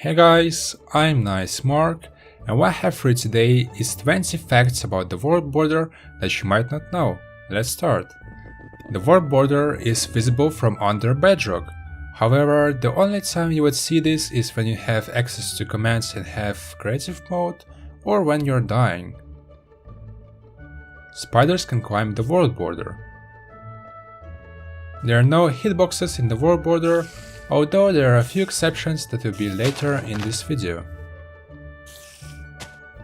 Hey guys, I'm Nice Mark, and what I have for you today is 20 facts about the world border that you might not know. Let's start. The world border is visible from under bedrock. However, the only time you would see this is when you have access to commands and have creative mode, or when you're dying. Spiders can climb the world border. There are no hitboxes in the world border, although there are a few exceptions that will be later in this video.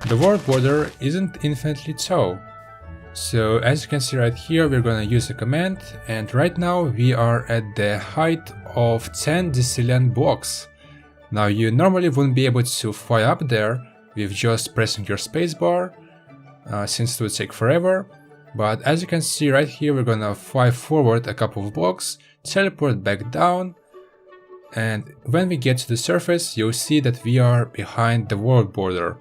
The world border isn't infinitely tall, so as you can see right here we're gonna use a command, and right now we are at the height of 10 decillion blocks. Now you normally wouldn't be able to fly up there with just pressing your spacebar, since it would take forever, but as you can see right here we're gonna fly forward a couple of blocks, teleport back down, and when we get to the surface you'll see that we are behind the world border.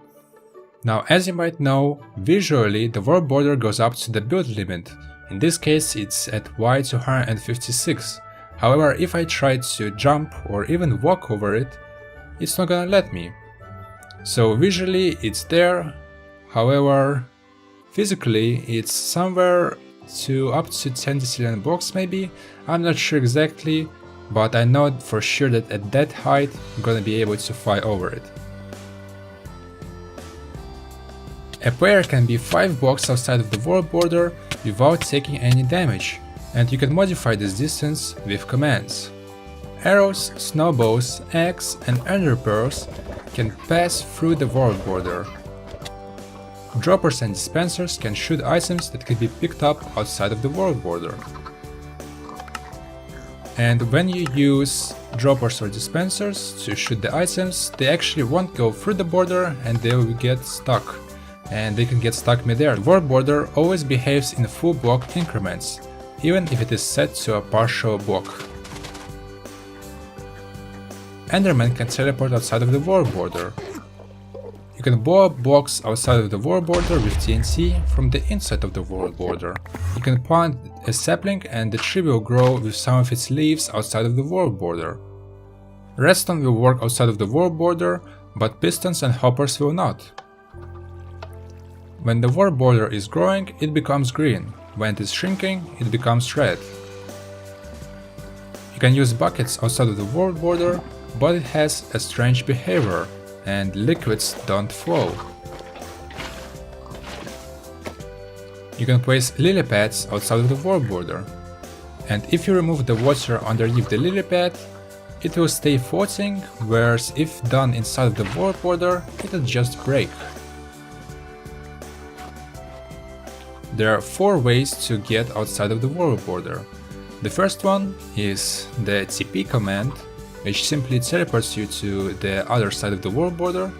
Now as you might know, visually the world border goes up to the build limit. In this case it's at Y256. However, if I try to jump or even walk over it, it's not gonna let me. So visually it's there, however physically it's somewhere up to 10 decillion blocks maybe, I'm not sure exactly, but I know for sure that at that height I'm gonna be able to fly over it. A player can be 5 blocks outside of the world border without taking any damage, and you can modify this distance with commands. Arrows, snowballs, eggs and ender pearls can pass through the world border. Droppers and dispensers can shoot items that can be picked up outside of the world border. And when you use droppers or dispensers to shoot the items, they actually won't go through the border and they will get stuck. And they can get stuck midair. The world border always behaves in full block increments, even if it is set to a partial block. Endermen can teleport outside of the world border. You can blow up blocks outside of the world border with TNT from the inside of the world border. You can plant a sapling and the tree will grow with some of its leaves outside of the world border. Redstone will work outside of the world border, but pistons and hoppers will not. When the world border is growing, it becomes green. When it is shrinking, it becomes red. You can use buckets outside of the world border, but it has a strange behavior, and liquids don't flow. You can place lily pads outside of the world border, and if you remove the water underneath the lily pad, it will stay floating, whereas if done inside of the world border, it will just break. There are 4 ways to get outside of the world border. The first one is the TP command, which simply teleports you to the other side of the world border.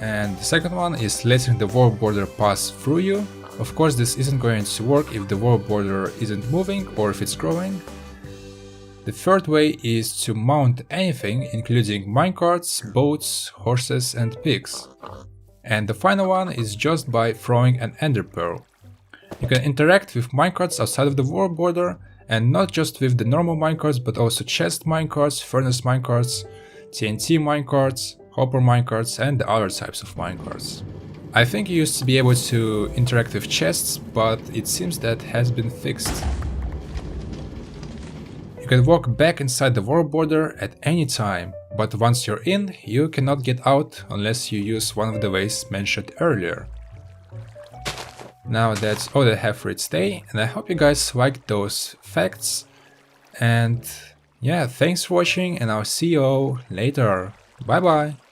And the second one is letting the world border pass through you. Of course this isn't going to work if the world border isn't moving or if it's growing. The third way is to mount anything, including minecarts, boats, horses and pigs. And the final one is just by throwing an ender pearl. You can interact with minecarts outside of the world border, and not just with the normal minecarts, but also chest minecarts, furnace minecarts, TNT minecarts, hopper minecarts and the other types of minecarts. I think you used to be able to interact with chests, but it seems that has been fixed. You can walk back inside the world border at any time, but once you're in, you cannot get out unless you use one of the ways mentioned earlier. Now that's all I have for it today, and I hope you guys liked those facts. And yeah, thanks for watching, and I'll see you all later. Bye bye!